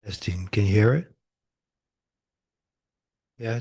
Testing, can you hear it? Yeah,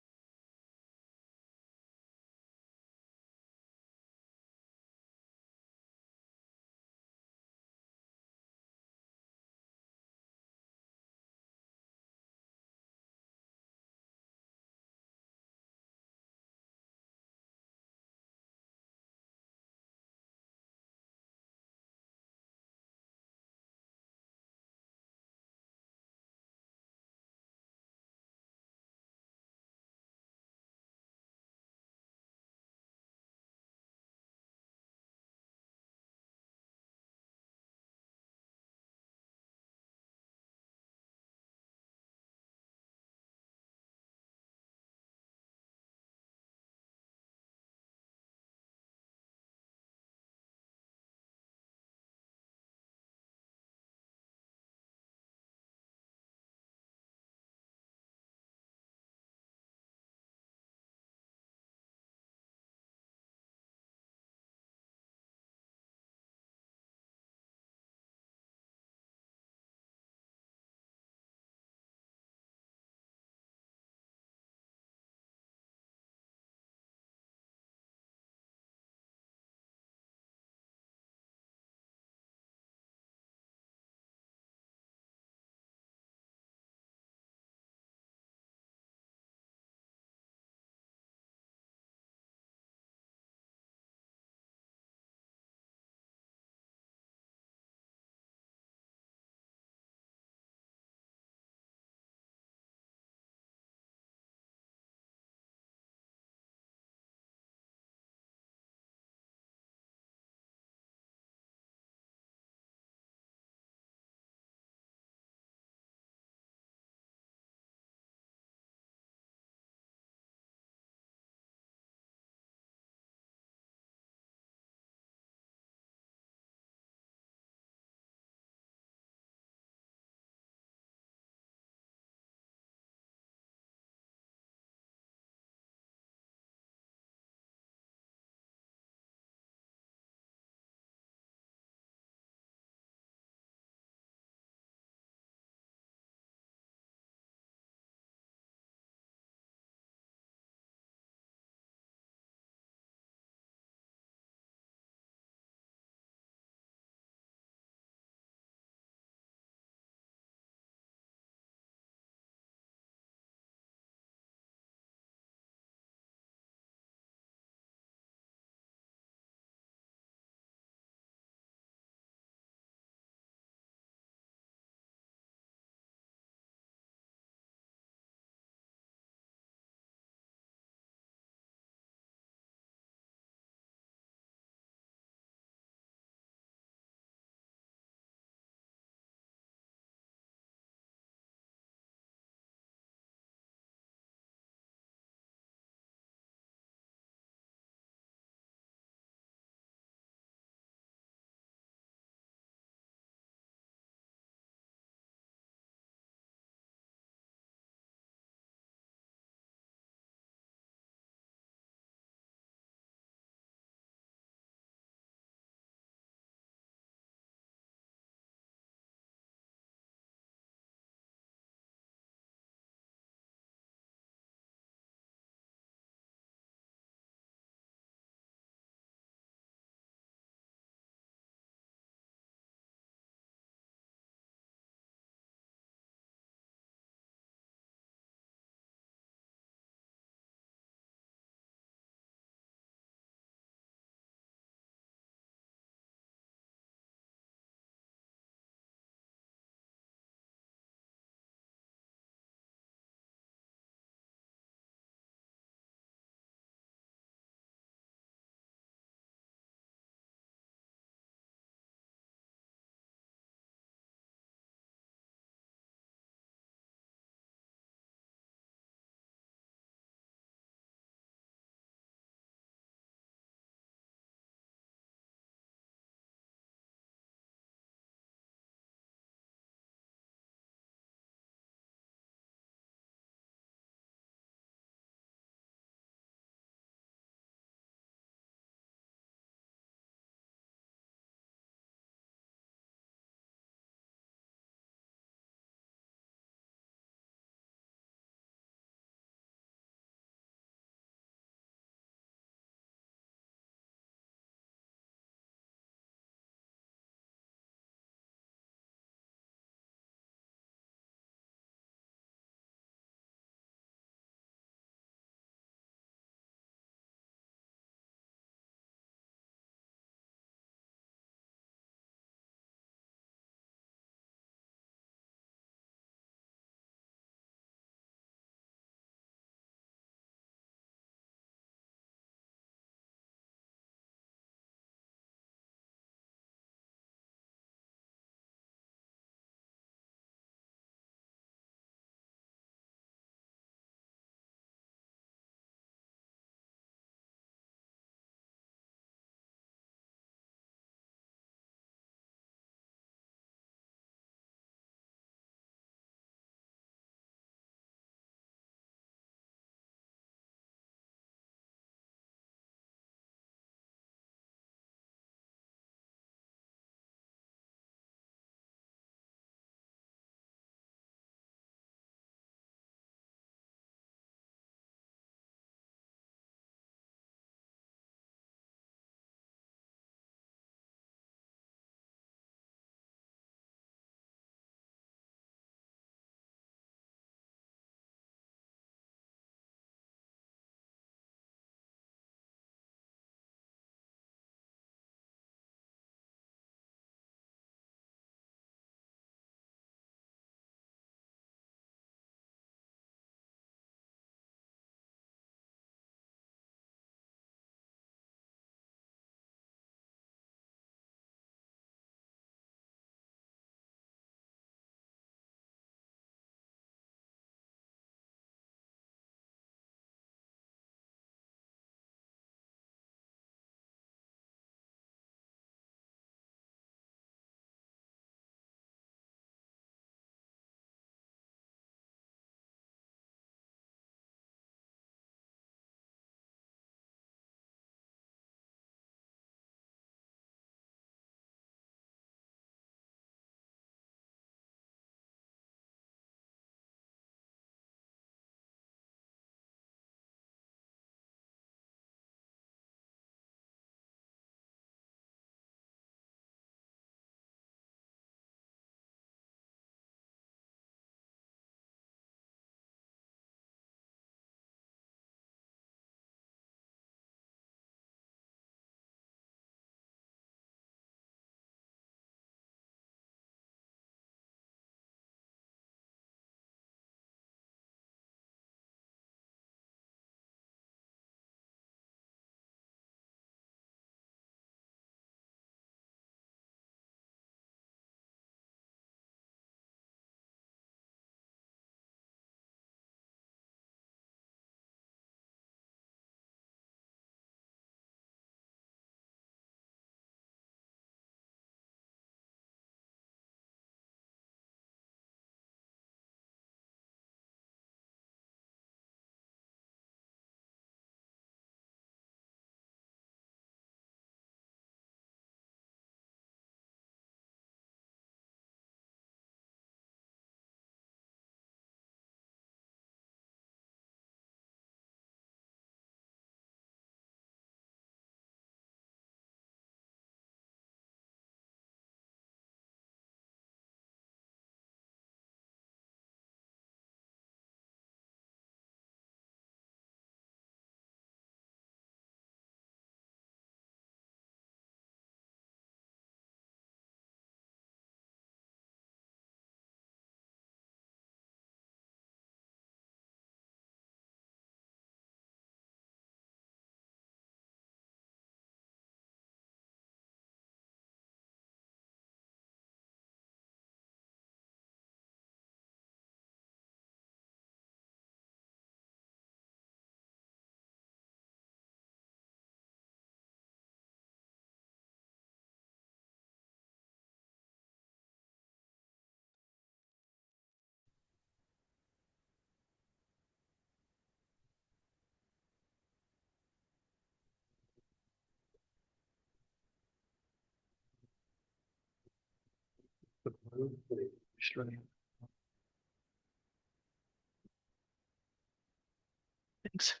Thanks.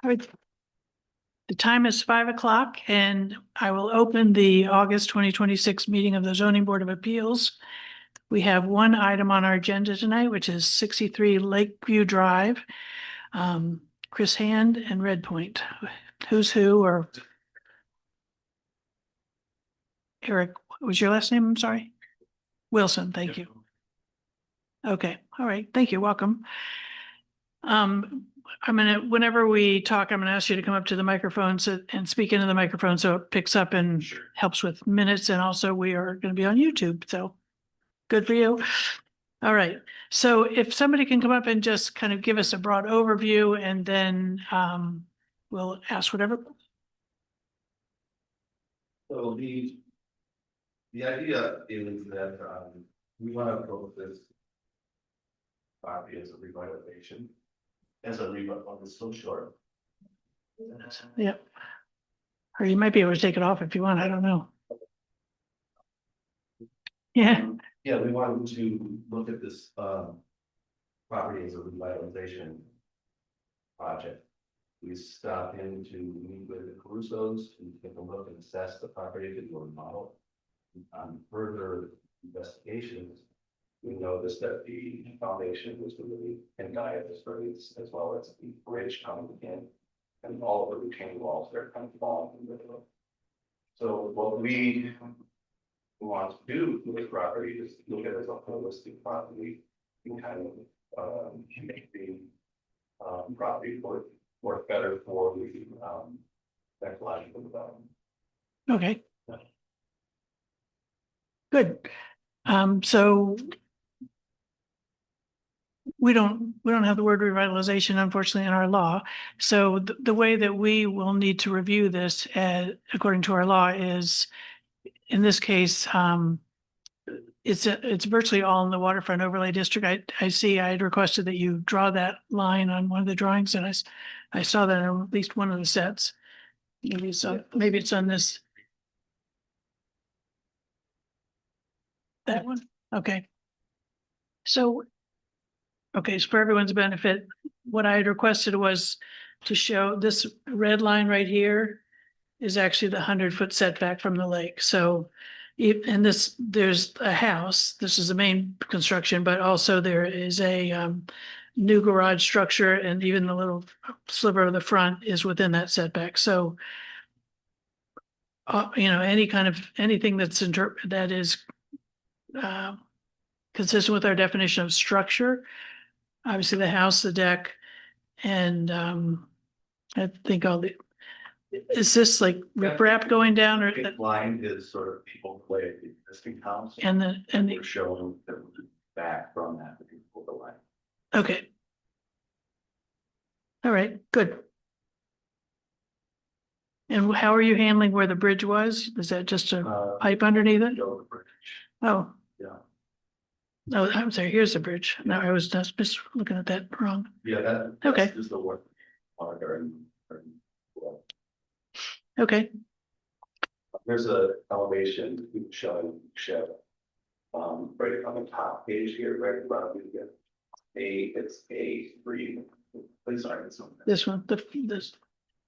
All right. The time is 5 o'clock and I will open the August 2026 meeting of the Zoning Board of Appeals. We have one item on our agenda tonight, which is 63 Lakeview Drive. Chris Hand and Red Point. Who's who, or Eric, what was your last name? I'm sorry. Wilson, thank you. Okay, all right, thank you, welcome. Whenever we talk, I'm gonna ask you to come up to the microphone and speak into the microphone so it picks up and helps with minutes, and also we are gonna be on YouTube, so good for you. All right, so if somebody can come up and just kind of give us a broad overview, and then we'll ask whatever. So the idea is that we want to approach this property as a revitalization, on the so short. Yeah. Or you might be able to take it off if you want, I don't know. Yeah. Yeah, we wanted to look at this property as a revitalization project. We stopped in to meet with the Carusos and take a look and assess the property to do a model. On further investigations, we noticed that the foundation was really in dire disgrace, as well as the bridge coming in, and all of the retaining walls that are kind of falling in the middle. So what we want to do with the property is look at it as a holistic property and kind of make the property work better for the ecological development. Okay. Good. So we don't have the word revitalization, unfortunately, in our law. So the way that we will need to review this, according to our law, is in this case, it's virtually all in the waterfront overlay district. I see I had requested that you draw that line on one of the drawings, and I saw that in at least one of the sets. Maybe it's on this. That one, okay. So for everyone's benefit, what I had requested was to show this red line right here is actually the 100-foot setback from the lake. So there's a house, this is the main construction, but also there is a new garage structure, and even the little sliver of the front is within that setback. So, anything that is consistent with our definition of structure, obviously the house, the deck, and I think is this like riprap going down, or the line is sort of people play at the existing house, and we're showing them back from that to people the line. Okay. All right, good. And how are you handling where the bridge was? Is that just a pipe underneath it? Oh. Yeah. Oh, I'm sorry, here's the bridge. No, I was just looking at that wrong. Yeah, that's okay. Just the work. Okay. There's a elevation we show right on the top page here, right above you. It's A3. Sorry, this one. This.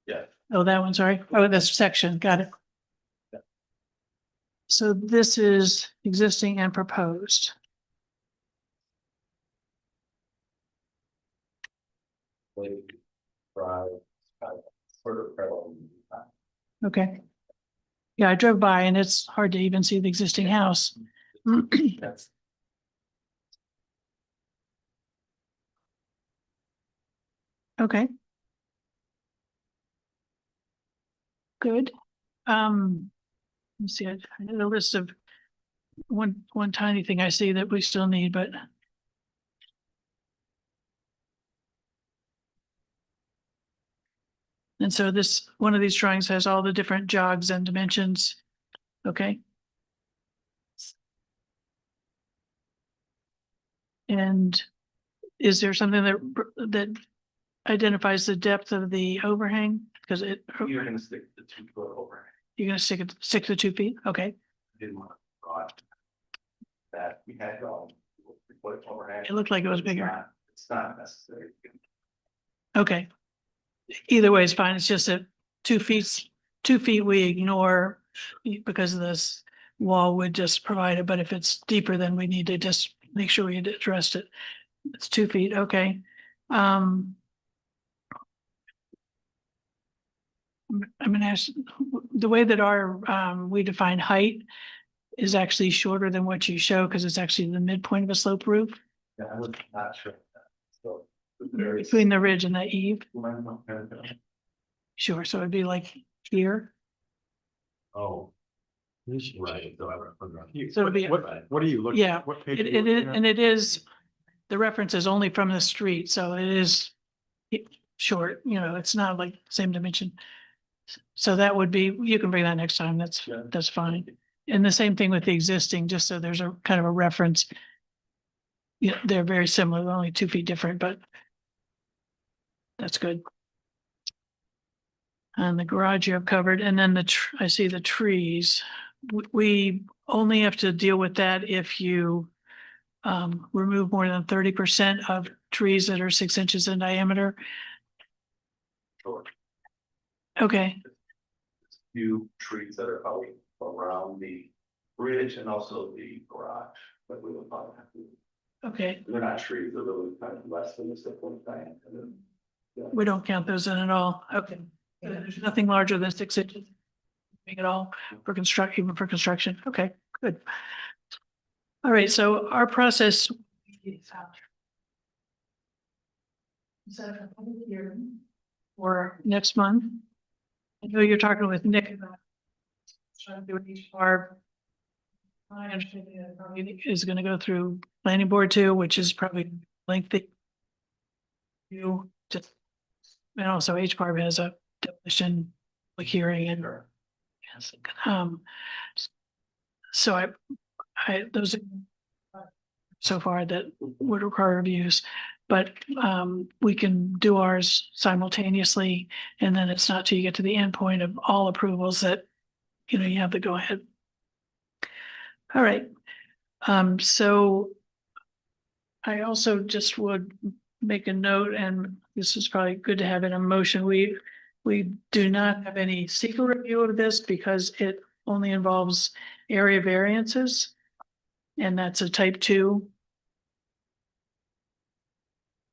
Yeah. Oh, that one. Sorry. Oh, this section. Got it. Yeah. So this is existing and proposed. Okay. Yeah, I drove by and it's hard to even see the existing house. Okay. Good. Let me see. I had a list of one tiny thing I see that we still need, but and so one of these drawings has all the different jogs and dimensions. Okay. And is there something that identifies the depth of the overhang? Because you're going to stick the 2 foot overhang. You're going to stick the 2 feet. Okay. Didn't want to that we had going. We put it overhang. It looked like it was It's bigger. It's not necessary. Okay. Either way is fine. It's just that 2 feet we ignore because of this wall would just provide it, but if it's deeper, then we need to just make sure we addressed it. It's 2 feet, okay. I'm gonna ask, the way that we define height is actually shorter than what you show, because it's actually the midpoint of a slope roof Yeah, I was not sure. of that. So. there is- between the ridge and the eave. Sure, so it'd be like here. Oh. Right, so I wrote it here. So it'd be, What are you looking? yeah, What page? it are you is, looking at? and it is, the reference is only from the street, so it is short, it's not like same dimension. So that would be, you can bring that next time, Yeah. that's fine. And the same thing with the existing, just so there's a kind of a reference. Yeah, they're very similar, they're only 2 feet different, but that's good. And the garage you have covered, and then I see the trees. We only have to deal with that if you remove more than 30% of trees that are 6 inches in diameter. Sure. Okay, Few trees that are probably around the bridge and also the garage, but we would probably have to. okay, They're not trees, they're really kind of less than the 6 foot diameter. we don't count those in at all, okay. So there's nothing larger than 6 inches. At all for construction, even for construction, okay, good. All right, so our process. For next month. I know you're talking with Nick about. Trying to do each part. My understanding that probably is gonna go through planning board too, which is probably lengthy. You just. And also H part has a demolition, like hearing and. Yes, so those are so far that would require reviews, but we can do ours simultaneously, and then it's not till you get to the end point of all approvals that you have to go ahead. All right, so I also just would make a note, and this is probably good to have in a motion. We do not have any secret review of this because it only involves area variances. And that's a type 2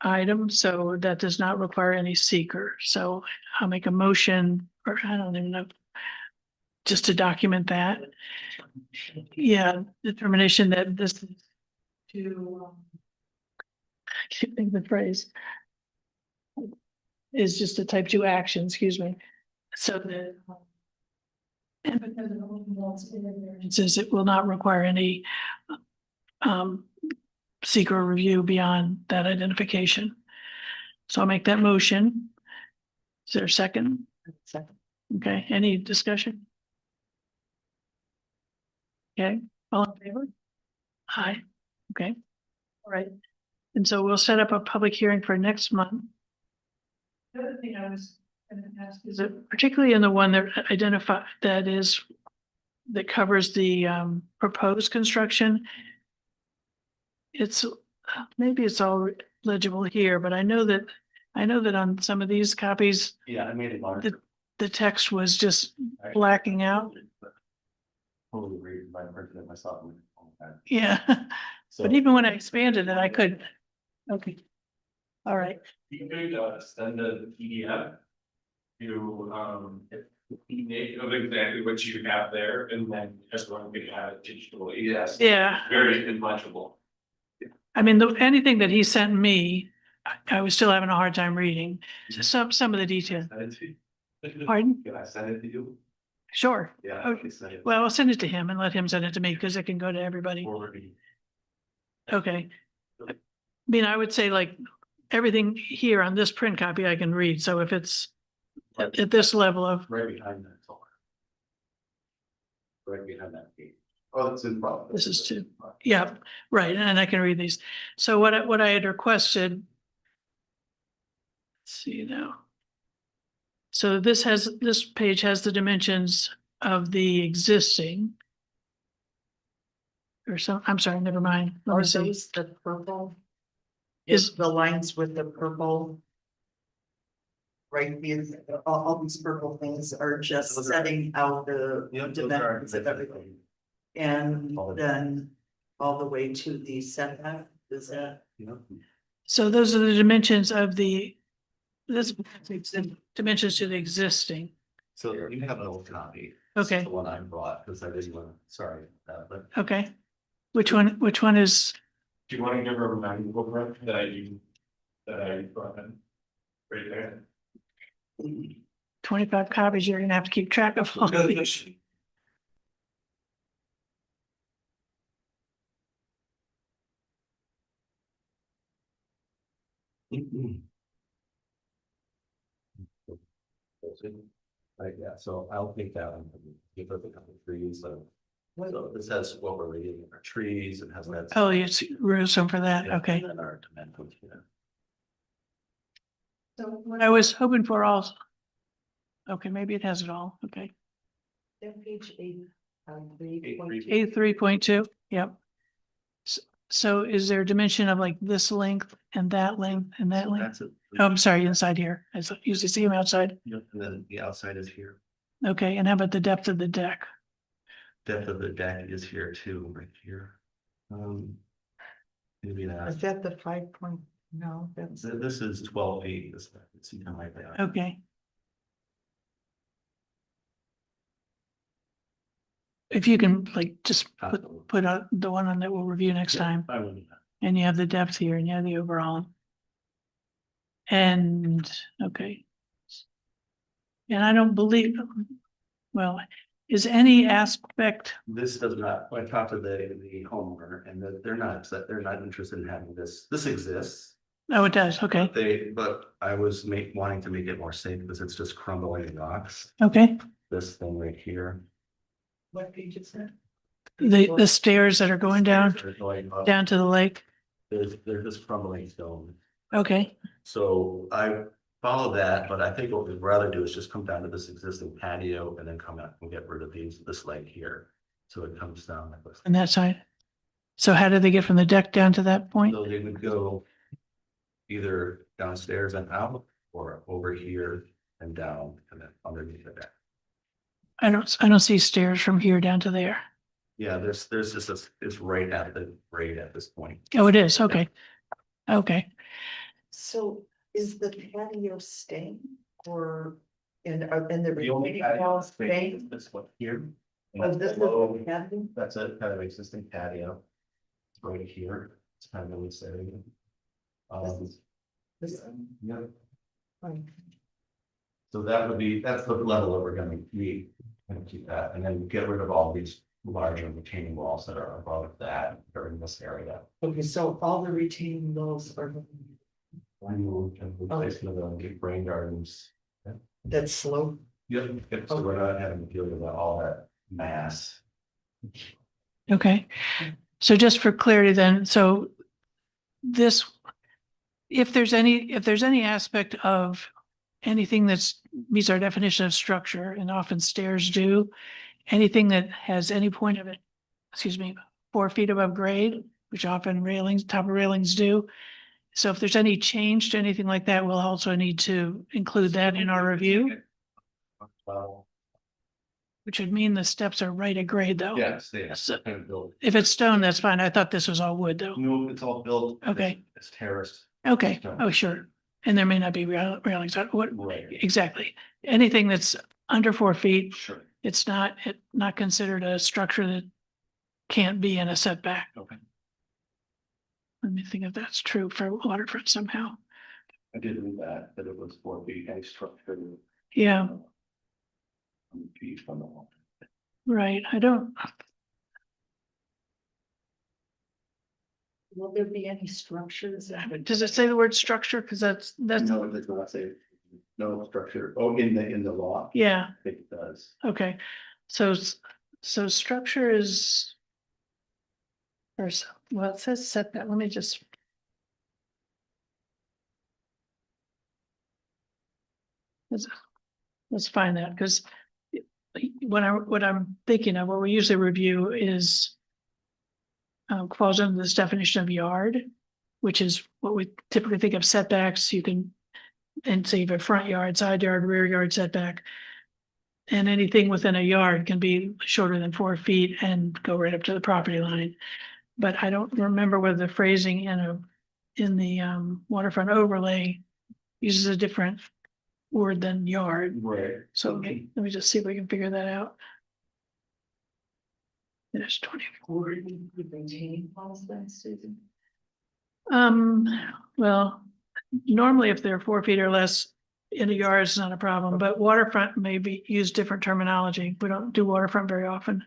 item, so that does not require any seeker. So I'll make a motion, or I don't even know, just to document that. Yeah, determination that this is to, I can't think of the phrase. Is just a type 2 action, excuse me. So that. And because it only involves area variances, it will not require any seeker review beyond that identification. So I'll make that motion. Is there a second? Second. Okay, any discussion? Okay, all in favor? Aye. Okay, all right. And so we'll set up a public hearing for next month. The other thing I was gonna ask is that particularly in the one that that covers the proposed construction. Maybe it's all legible here, but I know that on some of these copies, Yeah, I made it larger. the text was just blacking out. Totally read by printing it myself. Yeah, So. but even when I expanded it, I couldn't. Okay. All right, You could send a PDF to Nick of exactly what you have there, and then everyone could have it digitally. Yes. yeah, Very illegible. I mean, anything that he sent me, I was still having a hard time reading. Just some of the details. Send it to you. Pardon? Can I send it to you? Sure. Yeah. Oh, please send it. Well, I'll send it to him and let him send it to me because it can go to everybody. Forwarding. Okay. I mean, I would say like everything here on this print copy I can read. So if it's at this level of, Right behind that. door. Right behind that page. Oh, that's in front. This is two. Yeah, right, and I can read these. So what I had requested. Let's see now. So this page has the dimensions of the existing. or so, I'm sorry, never mind. Let Are me see. those the purple? Is, The lines with the purple? Right, these, all these purple things are just Those are- setting out the Yep, those are dimensions of everything. And then all the way to the setback, is that? so those are the dimensions of this dimensions to the existing. So you have an old copy. Okay. It's the one I brought, because I didn't want, sorry, but Okay. Which one is, Do you want to give her a reminder book that I brought in? Right there. 25 copies? You're gonna have to keep track of all these. Right, yeah, so I'll take that one, give her the couple of trees, so this has what we're reading, our trees, it has that. Oh, it's some for that. Yeah, Okay. and then our dimensions, yeah. So what I was hoping for also. Okay, maybe it has it all. Okay. Page 8. A 3.2, yep. So is there a dimension of like this length and that length and that So length? that's it. Oh, I'm sorry, inside here. I usually see them outside. Yep, and then the outside is here, Okay, and how about the depth of the deck? depth of the deck is here too, right here. Maybe Is not, that the 5 point? No, that's. this is 12 feet, this, it's something like that. Okay. If you can like just put out the one on that we'll review next time, I would, and you have the depth here and you have the overall. And, okay. And I don't believe, well, is any aspect, this does not, I talked to the homeowner and that they're not interested in having this exists. oh, it does, okay, But I was wanting to make it more safe because it's just crumbling rocks, okay. this thing right here. What page is that? The stairs that are going down, They're going up, down to the lake, they're just crumbling stone. okay, So I follow that, but I think what we'd rather do is just come down to this existing patio and then come out and get rid of this leg here. So it comes down like this. on that side. So how did they get from the deck down to that point? So they would go either downstairs and out or over here and down and then underneath the deck. I don't see stairs from here down to there. Yeah, there's just it's right at the grade at this point. Oh, it is, okay, okay. So is the patio staying or in the The only retaining patio wall is staying? this one here. And Oh, that's this is below- the patio? That's a kind of existing patio. It's right here. It's kind of in this area. This- Yeah, fine. so that's the level that we're gonna meet and keep that, and then get rid of all these larger retaining walls that are above that or in this area. Okay, so all the retaining walls are Removed and replaced with the rain gardens. that slope. Yep, so we're not having to deal with all that mass. Okay, so just for clarity then, so this, if there's any aspect of anything that's meets our definition of structure, and often stairs do, anything that has any point of it, 4 feet above grade, which often top of railings do. So if there's any change to anything like that, we'll also need to include that in our review, Well, which would mean the steps are right at grade though. yes, yes. So- kind of built. If it's stone, that's fine. I thought this was all wood though. No, it's all built. Okay. It's terraced. Okay, Stone. oh, sure. And there may not be railings, what, Right. exactly. Anything that's under 4 feet, Sure. it's not considered a structure that can't be in a setback. Okay. Let me think if that's true for waterfront somehow. I did read that it was 4 feet and structure. Yeah, Feet from the wall. right. I don't, Will there be any structures? does it say the word structure? Because that's, No, it does not say, no structure, oh, in the law, yeah, I think it does. okay. So structure is. Well, it says setback. Let me just. Let's find that, because what I'm thinking of, what we usually review is falls under this definition of yard, which is what we typically think of setbacks. You can, and say you have a front yard, side yard, rear yard setback. And anything within a yard can be shorter than 4 feet and go right up to the property line. But I don't remember whether the phrasing in the waterfront overlay uses a different word than yard. Right. So let me just see if we can figure that out. There's 20. Where do you maintain walls then, Susan? Well, normally if they're 4 feet or less in a yard, it's not a problem, but waterfront may be use different terminology. We don't do waterfront very often.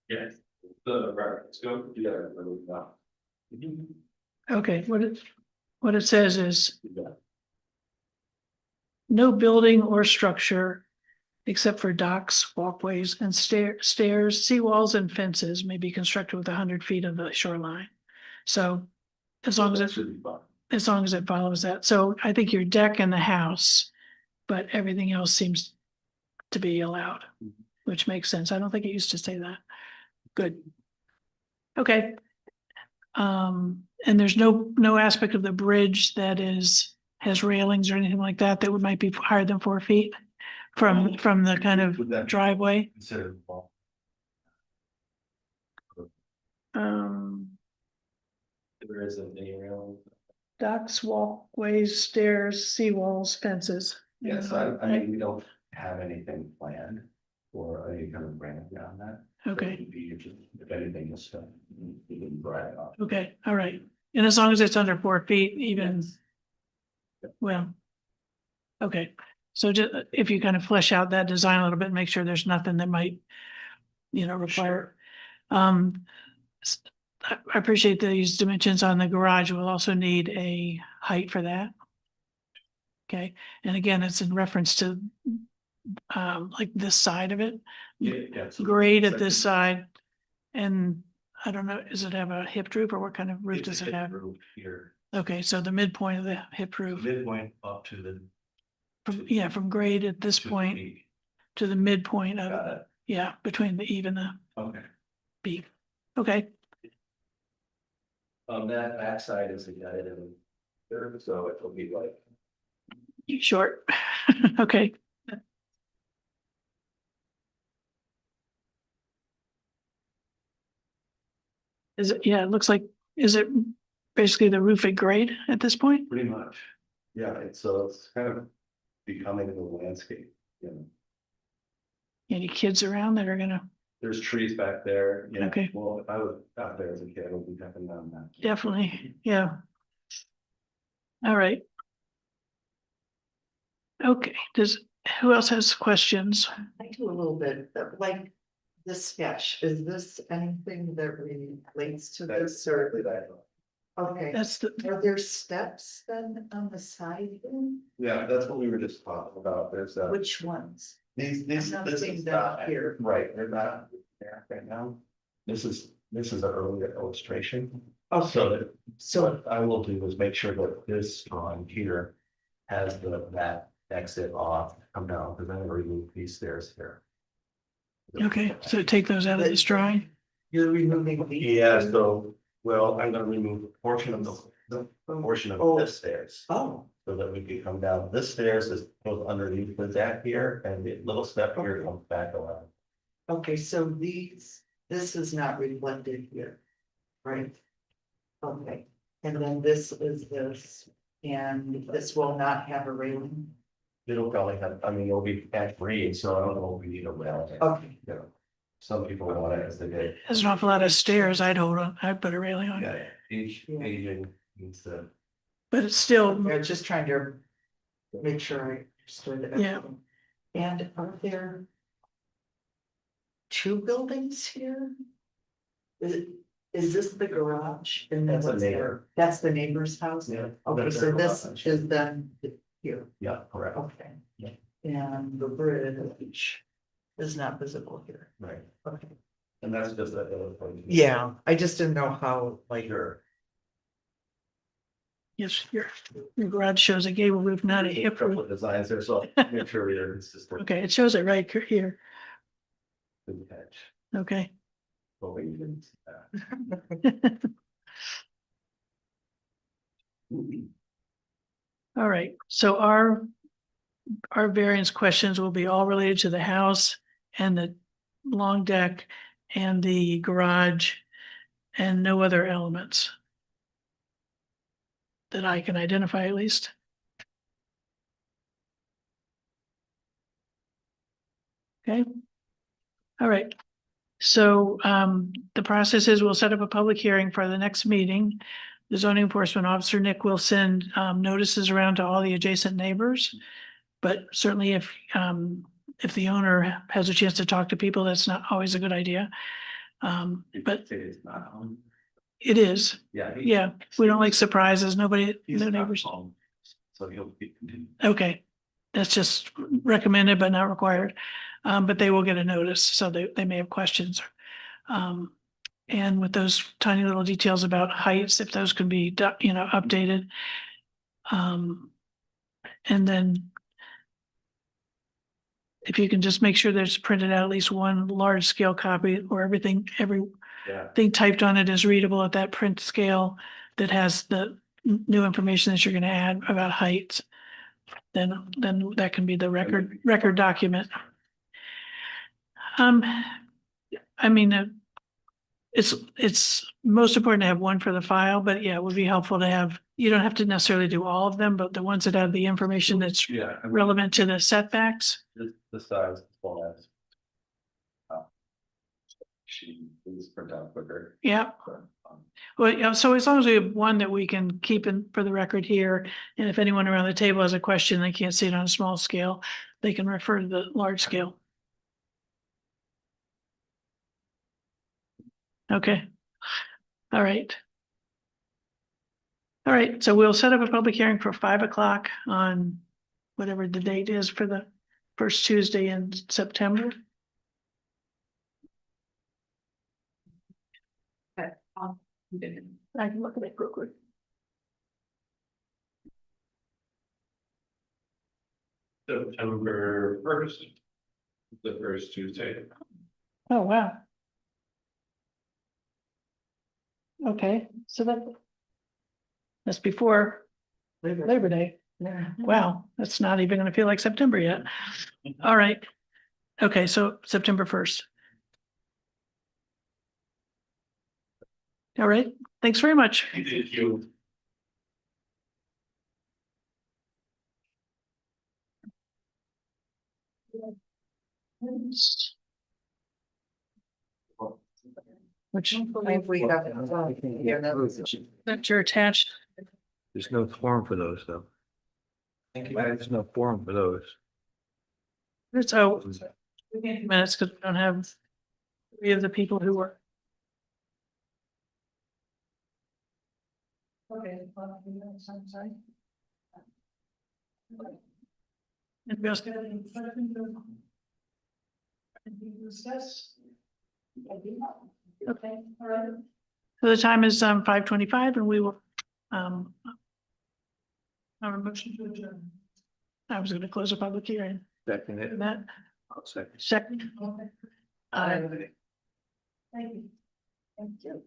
Yes. The reference go. Yeah, really not. Okay, what it says is no building or structure except for docks, walkways, and stairs, seawalls, and fences may be constructed within 100 feet of the shoreline. So as long as it follows that. So I think your deck and the house, but everything else seems to be allowed, which makes sense. I don't think it used to say that. Good. Okay. And there's no aspect of the bridge that has railings or anything like that that might be higher than 4 feet from the kind of Would that be driveway. considered fall? There isn't any real. Docks, walkways, stairs, seawalls, fences. Yes, I mean, we don't have anything planned for any kind of ramp around that. Okay, It would be just, if anything is stuff, you can drag off. okay, all right. And as long as it's under 4 feet, even, well. Okay, so just if you kind of flesh out that design a little bit, make sure there's nothing that might, require. I appreciate these dimensions on the garage. We'll also need a height for that. Okay, and again, it's in reference to like this side of it, Yeah. so grade at this second- side. And I don't know, does it have a hip roof or what kind of roof it's a does it hip have? roof Here, Okay, so the midpoint of the hip roof, midpoint up to the. from grade at this 2 point feet. to the midpoint of, Got it. yeah, between the eve and the Okay. beak. Okay, That backside is a guided in there, so it will be like, short. Okay. Is it, yeah, it looks like, is it basically the roof at grade at this point? pretty much. Yeah, it's kind of becoming the landscape, you know. Any kids around that are gonna, There's trees back there, yeah. Okay. Well, if I was out there as a kid, I would be jumping down that. definitely, yeah. All right. Okay, who else has questions? I do a little bit, like this sketch, is this anything that relates to That's this or? certainly that. Okay, That's the, are there steps then on the side? then? Yeah, that's what we were just talking about. There's Which ones? these, I'm not this seeing is that not here. right, they're not there right now. This is an earlier illustration. Okay, So that so, what I will do is make sure that this drawing here has that exit off, come down, because I'm gonna remove these stairs here. okay, so take those out of this drawing. you're removing the. Yeah, so, well, I'm gonna remove a portion of the portion Oh. of this stairs. Oh, So that we can come down, this stairs is goes underneath the deck here, and the little step here comes back around. okay, so this is not reflected here, right? Okay, and then this is this, and this will not have a railing. It'll probably have, I mean, it'll be at grade, so I don't know if we need a rail. Okay, You know, some people want it as they did. There's an awful lot of stairs I'd put a railing on, Yeah, each aging needs to. but it's still, I'm just trying to make sure I understood. Yeah. everything. And are there two buildings here? Is this the garage? And then That's a what's there? neighbor. That's the neighbor's house? Yeah. Okay, that's so their this garage. is then here, Yeah, correct. okay. Yeah. and the bridge is not visible here. Right, Okay. and that's just that other point. Yeah, I just didn't know how, like, Sure. Yes, your garage shows a gable roof, not a hip Couple roof. of designs there, so make sure we're consistent. Okay, it shows it right here. Good catch. Okay. Hoping you didn't see that. All right, so our variance questions will be all related to the house and the long deck and the garage and no other elements that I can identify at least. Okay. All right. So the process is we'll set up a public hearing for the next meeting. The zoning enforcement officer, Nick, will send notices around to all the adjacent neighbors. But certainly if the owner has a chance to talk to people, that's not always a good idea. But It's not on. it is, Yeah. yeah, we don't like surprises, nobody, He's no not neighbors. home, so he'll be. Okay, that's just recommended but not required. But they will get a notice, so they may have questions. And with those tiny little details about heights, if those can be, updated. And then if you can just make sure there's printed out at least one large scale copy or everything Yeah, typed on it is readable at that print scale that has the new information that you're gonna add about heights. Then that can be the record document. I mean, it's most important to have one for the file, but yeah, it would be helpful to have, you don't have to necessarily do all of them, but the ones that have the information that's yeah. I mean, relevant to the setbacks. the size as well as. She please print out quicker. Yeah. But, Well, yeah, so as long as we have one that we can keep in for the record here, and if anyone around the table has a question, they can't see it on a small scale, they can refer to the large scale. Okay. All right. All right, so we'll set up a public hearing for 5 o'clock on whatever the date is for the first Tuesday in September. I can look at it real quick. September 1st. The first Tuesday. Oh, wow. Okay, so that's before Labor Day. Wow, that's not even gonna feel like September yet. All right. Okay, so September 1st. All right, thanks very much. Thank you. Which, We have, that you're attached. There's no forum for those, though. Thank you. There's no forum for those. So, minutes, because we don't have three of the people who were. Okay. Anybody else got any questions or anything to discuss? Okay, all right. So the time is 5:25 and we will have a motion to adjourn. I was going to close the public hearing. Second it. Matt, I'll second. second. Okay. Thank you. Thank you.